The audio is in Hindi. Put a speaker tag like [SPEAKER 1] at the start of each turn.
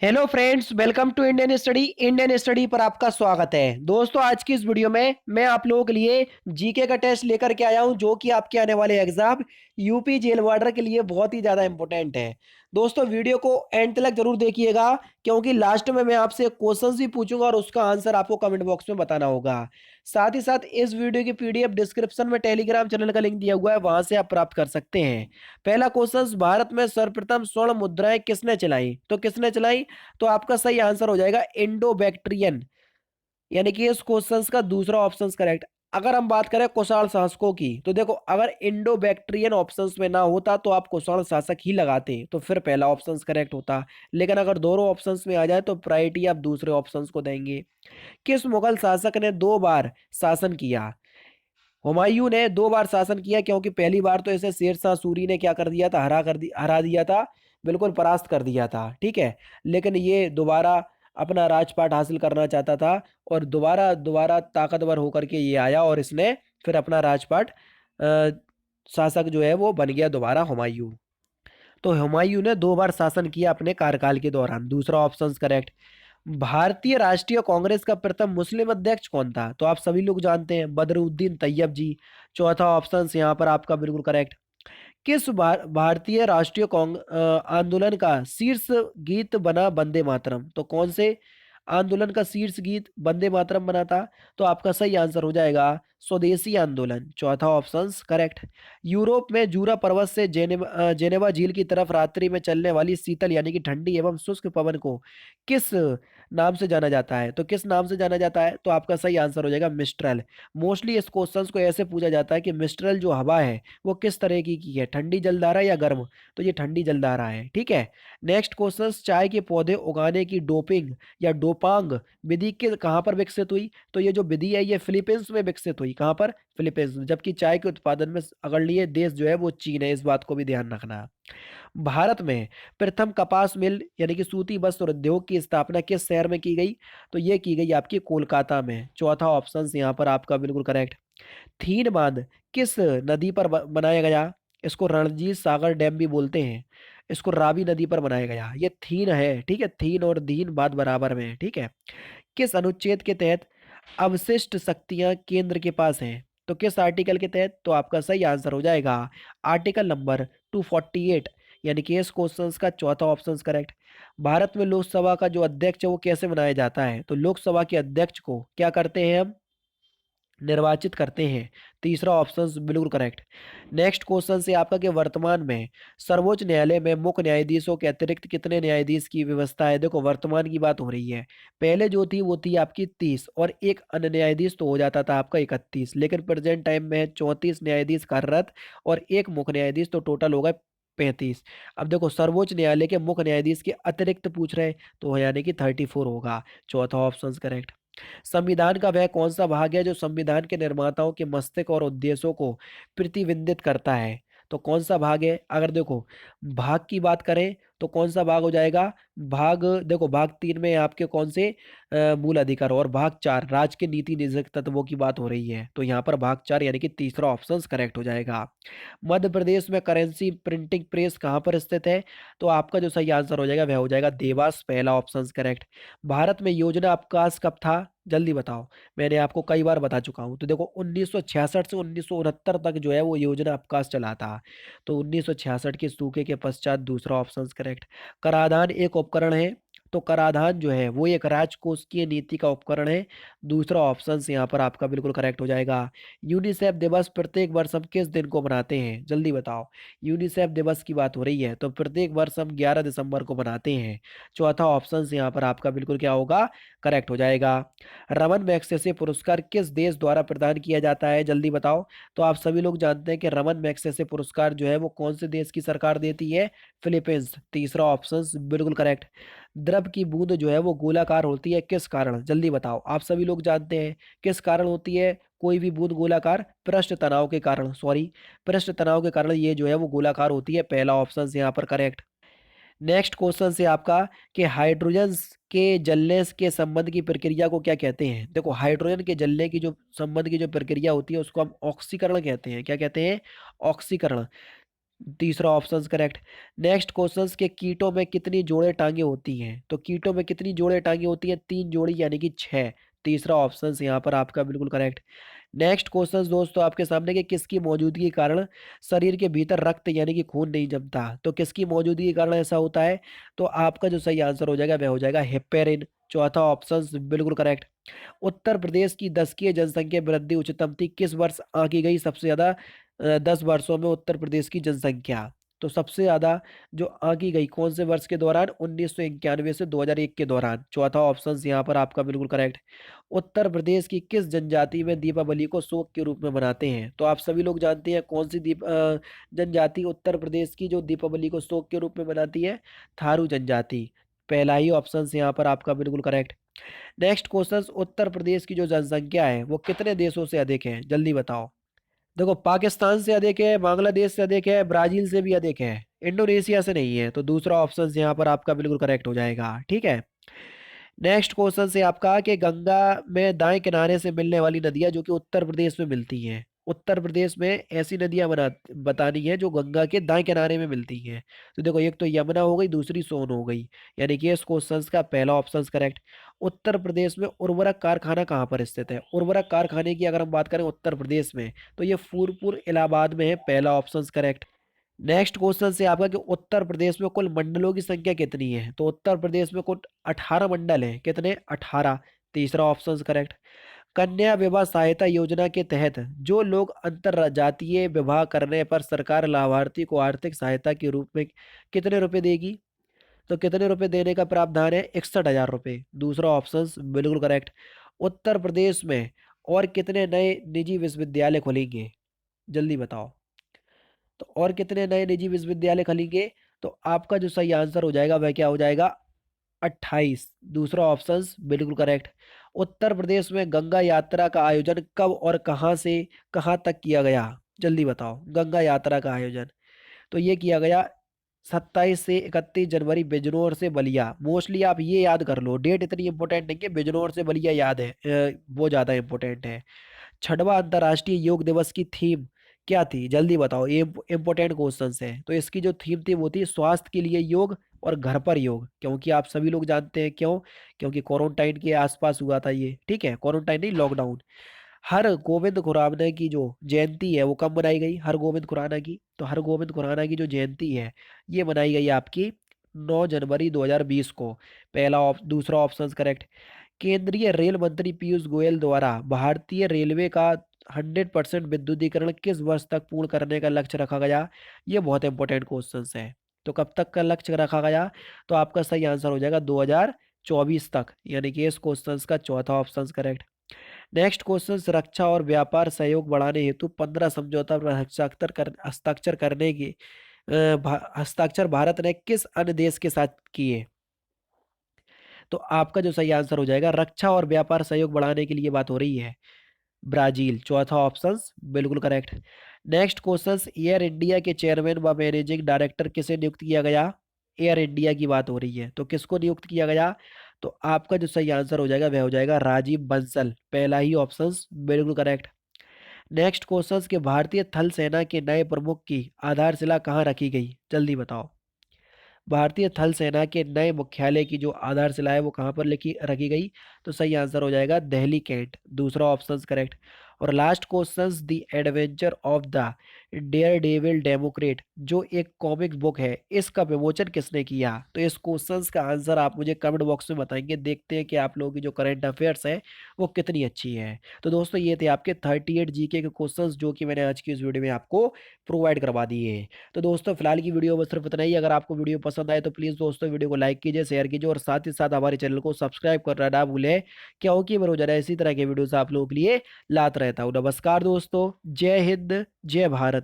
[SPEAKER 1] Hello friends, welcome to Indian study पर आपका स्वागत है। दोस्तों, आज की इस वीडियो में मैं आप लोगों के लिए जीके का टेस्ट लेकर के आया हूं, जो कि आपके आने वाले एग्जाम यूपी जेल वार्डर के लिए बहुत ही ज़्यादा इंपॉर्टेंट है। दोस्तों, वीडियो को एंड तक जरूर देखिएगा, क्योंकि लास्ट में मैं आपसे क्वेश्चंस भी पूछूंगा और उसका आंसर आपको कमेंट बॉक्स में बताना होगा। साथ ही साथ इस वीडियो की पीडीएफ डिस्क्रिप्शन में टेलीग्राम चैनल का लिंक दिया हुआ है, वहां से आप प्राप्त कर सकते हैं। पहला क्वेश्चन, भारत में सर्वप्रथम स्वर्ण मुद्राएं किसने चलाई? तो किसने चलाई? तो आपका सही आंसर हो जाएगा इंडो बैक्ट्रियन, यानी कि इस क्वेश्चन का दूसरा ऑप्शन करेक्ट। अगर हम बात करें कुषाण शासकों की, तो देखो, अगर इंडो बैक्ट्रियन ऑप्शन में ना होता तो आप कुषाण शासक ही लगाते, तो फिर पहला ऑप्शन करेक्ट होता। लेकिन अगर दोनों ऑप्शंस में आ जाए तो प्रायोरिटी आप दूसरे ऑप्शंस को देंगे। किस मुगल शासक ने 2 बार शासन किया? हुमायूं ने 2 बार शासन किया, क्योंकि पहली बार तो इसे शेरशाह सूरी ने क्या कर दिया था, हरा दिया था, बिल्कुल परास्त कर दिया था, ठीक है। लेकिन ये दोबारा अपना राजपाट हासिल करना चाहता था, और दोबारा दोबारा ताकतवर होकर के ये आया, और इसने फिर अपना राजपाट शासक जो है वो बन गया दोबारा हुमायूं। तो हुमायूं ने 2 बार शासन किया अपने कार्यकाल के दौरान, दूसरा ऑप्शन करेक्ट। भारतीय राष्ट्रीय कांग्रेस का प्रथम मुस्लिम अध्यक्ष कौन था? तो आप सभी लोग जानते हैं, बदरुद्दीन तैयब जी। चौथा ऑप्शन यहाँ पर आपका बिल्कुल करेक्ट। किस भारतीय राष्ट्रीय आंदोलन का शीर्ष गीत बना वंदे मातरम? तो कौन से आंदोलन का शीर्ष गीत वंदे मातरम बना था? तो आपका सही आंसर हो जाएगा स्वदेशी आंदोलन, चौथा ऑप्शन करेक्ट। यूरोप में जूरा पर्वत से जेनेवा झील की तरफ रात्रि में चलने वाली शीतल यानी कि ठंडी एवं शुष्क पवन को किस नाम से जाना जाता है? तो किस नाम से जाना जाता है? तो आपका सही आंसर हो जाएगा मिस्ट्रल। मोस्टली इस क्वेश्चंस को ऐसे पूछा जाता है कि मिस्ट्रल जो हवा है वो किस तरह की है, ठंडी जलधारा या गर्म? तो ये ठंडी जलधारा है, ठीक है। नेक्स्ट क्वेश्चन, चाय के पौधे उगाने की डोपिंग या डोपांग विधि के कहाँ पर विकसित हुई? तो ये जो विधि है ये फिलीपींस में विकसित हुई। कहाँ पर? फिलीपींस में। जबकि चाय के उत्पादन में अग्रणी देश जो है वो चीन है, इस बात को भी ध्यान रखना। भारत में प्रथम कपास मिल यानी कि सूती वस्त्र उद्योग की स्थापना किस शहर में की गई? तो ये की गई आपकी कोलकाता में, चौथा ऑप्शन यहाँ पर आपका बिल्कुल करेक्ट। थीन बांध किस नदी पर बनाया गया? इसको रणजीत सागर डैम भी बोलते हैं। इसको रावी नदी पर बनाया गया। ये थीन है, ठीक है। थीन और दीन बात बराबर में है, ठीक है। किस अनुच्छेद के तहत अवशिष्ट शक्तियां केंद्र के पास हैं? तो किस आर्टिकल के तहत? तो आपका सही आंसर हो जाएगा आर्टिकल नंबर 248, यानी कि इस क्वेश्चन का चौथा ऑप्शन करेक्ट। भारत में लोकसभा का जो अध्यक्ष है वो कैसे बनाया जाता है? तो लोकसभा के अध्यक्ष को क्या करते हैं हम? निर्वाचित करते हैं, तीसरा ऑप्शन बिल्कुल करेक्ट। नेक्स्ट क्वेश्चन से आपका कि वर्तमान में सर्वोच्च न्यायालय में मुख्य न्यायाधीशों के अतिरिक्त कितने न्यायाधीश की व्यवस्था है? देखो, वर्तमान की बात हो रही है। पहले जो थी वो थी आपकी 30, और एक अन्य न्यायाधीश तो हो जाता था आपका 31, लेकिन प्रेजेंट टाइम में 34 न्यायाधीश कार्यरत और एक मुख्य न्यायाधीश, तो टोटल होगा 35। अब देखो, सर्वोच्च न्यायालय के मुख्य न्यायाधीश के अतिरिक्त पूछ रहे हैं, तो यानी कि 34 होगा, चौथा ऑप्शन करेक्ट। संविधान का वह कौन सा भाग है जो संविधान के निर्माताओं के मस्तिष्क और उद्देश्यों को प्रतिबिंबित करता है? तो कौन सा भाग है? अगर देखो भाग की बात करें तो कौन सा भाग हो जाएगा? भाग, देखो, भाग 3 में आपके कौन से मूल अधिकार, और भाग 4 राज्य के नीति निषेध तत्वों की बात हो रही है, तो यहाँ पर भाग 4 यानी कि तीसरा ऑप्शन करेक्ट हो जाएगा। मध्य प्रदेश में करेंसी प्रिंटिंग प्रेस कहाँ पर स्थित है? तो आपका जो सही आंसर हो जाएगा वह हो जाएगा देवास, पहला ऑप्शन करेक्ट। भारत में योजना अवकाश कब था? जल्दी बताओ, मैंने आपको कई बार बता चुका हूं। तो देखो, 1966 से 1969 तक जो है वो योजना अवकाश चला था। तो 1966 के सूखे के पश्चात, दूसरा ऑप्शन करेक्ट। कराधान एक उपकरण है, तो कराधान जो है वो एक राजकोषीय नीति का उपकरण है, दूसरा ऑप्शन यहाँ पर आपका बिल्कुल करेक्ट हो जाएगा। यूनिसेफ दिवस प्रत्येक वर्ष हम किस दिन को मनाते हैं? जल्दी बताओ। यूनिसेफ दिवस की बात हो रही है तो प्रत्येक वर्ष हम 11 दिसंबर को मनाते हैं, चौथा ऑप्शन यहाँ पर आपका बिल्कुल क्या होगा? करेक्ट हो जाएगा। रमन मैग्सेसे पुरस्कार किस देश द्वारा प्रदान किया जाता है? जल्दी बताओ। तो आप सभी लोग जानते हैं कि रमन मैग्सेसे पुरस्कार जो है वो कौन से देश की सरकार देती है? फिलीपींस, तीसरा ऑप्शन बिल्कुल करेक्ट। द्रव की बूंद जो है वो गोलाकार होती है, किस कारण? जल्दी बताओ। आप सभी लोग जानते हैं किस कारण होती है कोई भी बूंद गोलाकार? पृष्ठ तनाव के कारण, सॉरी, पृष्ठ तनाव के कारण ये जो है वो गोलाकार होती है, पहला ऑप्शन यहाँ पर करेक्ट। नेक्स्ट क्वेश्चन से आपका कि हाइड्रोजन के जलने के संबंध की प्रक्रिया को क्या कहते हैं? देखो, हाइड्रोजन के जलने की जो संबंध की जो प्रक्रिया होती है उसको हम ऑक्सीकरण कहते हैं। क्या कहते हैं? ऑक्सीकरण। तीसरा ऑप्शन करेक्ट। नेक्स्ट क्वेश्चन के कीटों में कितनी जोड़े टांगे होती हैं? तो कीटों में कितनी जोड़े टांगे होती हैं? 3 जोड़ी यानी कि 6। तीसरा ऑप्शन यहाँ पर आपका बिल्कुल करेक्ट। नेक्स्ट क्वेश्चन दोस्तों आपके सामने कि किसकी मौजूदगी के कारण शरीर के भीतर रक्त यानी कि खून नहीं जमता? तो किसकी मौजूदगी के कारण ऐसा होता है? तो आपका जो सही आंसर हो जाएगा वह हो जाएगा हेपेरिन। चौथा ऑप्शन बिल्कुल करेक्ट। उत्तर प्रदेश की दशकीय जनसंख्या वृद्धि उच्चतम थी किस वर्ष आंकी गई सबसे ज्यादा? 10 वर्षों में उत्तर प्रदेश की जनसंख्या। तो सबसे ज्यादा जो आंकी गई कौन से वर्ष के दौरान? 1991 से 2001 के दौरान। चौथा ऑप्शन यहाँ पर आपका बिल्कुल करेक्ट। उत्तर प्रदेश की किस जनजाति में दीपावली को शोक के रूप में मनाते हैं? तो आप सभी लोग जानते हैं कौन सी जनजाति उत्तर प्रदेश की जो दीपावली को शोक के रूप में मनाती है? थारू जनजाति। पहला ही ऑप्शन यहाँ पर आपका बिल्कुल correct. Next question Uttar Pradesh की जो जनसंख्या है वो कितने देशों से अधिक है? जल्दी बताओ। देखो पाकिस्तान से अधिक है, बांग्लादेश से अधिक है, ब्राजील से भी अधिक है, इंडोनेशिया से नहीं है। तो दूसरा ऑप्शन यहाँ पर आपका बिल्कुल करेक्ट हो जाएगा। ठीक है। नेक्स्ट क्वेश्चन से आपका कि गंगा में दाएं किनारे से मिलने वाली नदियां जो कि उत्तर प्रदेश में मिलती हैं, उत्तर प्रदेश में ऐसी नदियां बतानी है जो गंगा के दाएं किनारे में मिलती हैं। तो देखो एक तो यमुना हो गई, दूसरी सोन हो गई, यानी कि इस क्वेश्चन का पहला ऑप्शन करेक्ट। उत्तर प्रदेश में उर्वरक कारखाना कहाँ पर स्थित है? उर्वरक कारखाने की अगर हम बात करें उत्तर प्रदेश में तो ये फूलपुर इलाहाबाद में है। पहला ऑप्शन करेक्ट। नेक्स्ट क्वेश्चन से आपका कि उत्तर प्रदेश में कुल मंडलों की संख्या कितनी है? तो उत्तर प्रदेश में कुल 18 मंडल हैं। कितने? 18। तीसरा ऑप्शन करेक्ट। कन्या विवाह सहायता योजना के तहत जो लोग अंतरजातीय विवाह करने पर सरकार लाभार्थी को आर्थिक सहायता के रूप में कितने रुपए देगी? तो कितने रुपए देने का प्रावधान है? 61,000 रुपए। दूसरा ऑप्शन बिल्कुल करेक्ट। उत्तर प्रदेश में और कितने नए निजी विश्वविद्यालय खुलेंगे? जल्दी बताओ। तो और कितने नए निजी विश्वविद्यालय खुलेंगे? तो आपका जो सही आंसर हो जाएगा वह क्या हो जाएगा? 28। दूसरा ऑप्शन बिल्कुल करेक्ट। उत्तर प्रदेश में गंगा यात्रा का आयोजन कब और कहां से कहां तक किया गया? जल्दी बताओ। गंगा यात्रा का आयोजन तो ये किया गया 27 से 31 जनवरी बिजनौर से बलिया। मोस्टली आप ये याद कर लो, डेट इतनी इंपॉर्टेंट नहीं है, बिजनौर से बलिया याद है, वो ज्यादा इंपॉर्टेंट है। छठवां अंतर्राष्ट्रीय योग दिवस की थीम क्या थी? जल्दी बताओ, ये इंपॉर्टेंट क्वेश्चन है। तो इसकी जो थीम थी वो थी स्वास्थ्य के लिए योग और घर पर योग, क्योंकि आप सभी लोग जानते हैं क्यों, क्योंकि क्वारंटाइन के आसपास हुआ था ये। ठीक है, क्वारंटाइन नहीं, लॉकडाउन। हर गोविंद खुराना की जो जयंती है वो कब मनाई गई? हर गोविंद खुराना की, तो हर गोविंद खुराना की जो जयंती है ये मनाई गई आपकी 9 जनवरी 2020 को। दूसरा ऑप्शन करेक्ट। केंद्रीय रेल मंत्री पीयूष गोयल द्वारा भारतीय रेलवे का 100% विद्युतीकरण किस वर्ष तक पूर्ण करने का लक्ष्य रखा गया? ये बहुत इंपॉर्टेंट क्वेश्चन है। तो कब तक का लक्ष्य रखा गया? तो आपका सही आंसर हो जाएगा 2024 तक, यानी कि इस क्वेश्चन का चौथा ऑप्शन करेक्ट। नेक्स्ट क्वेश्चन रक्षा और व्यापार सहयोग बढ़ाने हेतु 15 समझौता पर हस्ताक्षर करने की हस्ताक्षर भारत ने किस अन्य देश के साथ किए? तो आपका जो सही आंसर हो जाएगा रक्षा और व्यापार सहयोग बढ़ाने के लिए बात हो रही है ब्राजील। चौथा ऑप्शन बिल्कुल correct. Next question air India के चेयरमैन व मैनेजिंग डायरेक्टर किसे नियुक्त किया गया? एयर इंडिया की बात हो रही है, तो किसको नियुक्त किया गया? तो आपका जो सही आंसर हो जाएगा वह हो जाएगा राजीव बंसल। पहला ही ऑप्शन बिल्कुल करेक्ट। नेक्स्ट क्वेश्चन के भारतीय थल सेना के नए प्रमुख की आधारशिला कहाँ रखी गई? जल्दी बताओ। भारतीय थल सेना के नए मुख्यालय की जो आधारशिला है वो कहाँ पर लिखी रखी गई? तो सही आंसर हो जाएगा दिल्ली कैंट। दूसरा ऑप्शन करेक्ट। और last question the adventure of the dare devil democrat जो एक कॉमिक बुक है इसका विमोचन किसने किया? तो इस क्वेश्चन का आंसर आप मुझे कमेंट बॉक्स में बताएंगे। देखते हैं कि आप लोगों की जो करंट अफेयर्स है वो कितनी अच्छी है। तो दोस्तों ये थे आपके 38 जीके के क्वेश्चंस जो कि मैंने आज की इस वीडियो में आपको प्रोवाइड करवा दिए। तो दोस्तों फिलहाल की वीडियो बस सिर्फ इतना ही। अगर आपको वीडियो पसंद आए तो प्लीज़ दोस्तों वीडियो को लाइक कीजिए, शेयर कीजिए और साथ ही साथ हमारे चैनल को सब्सक्राइब करना ना भूलें, क्योंकि मैं रोजाना इसी तरह के वीडियोस आप लोगों के लिए लाता रहता हूँ। नमस्कार दोस्तों, जय हिंद, जय भारत।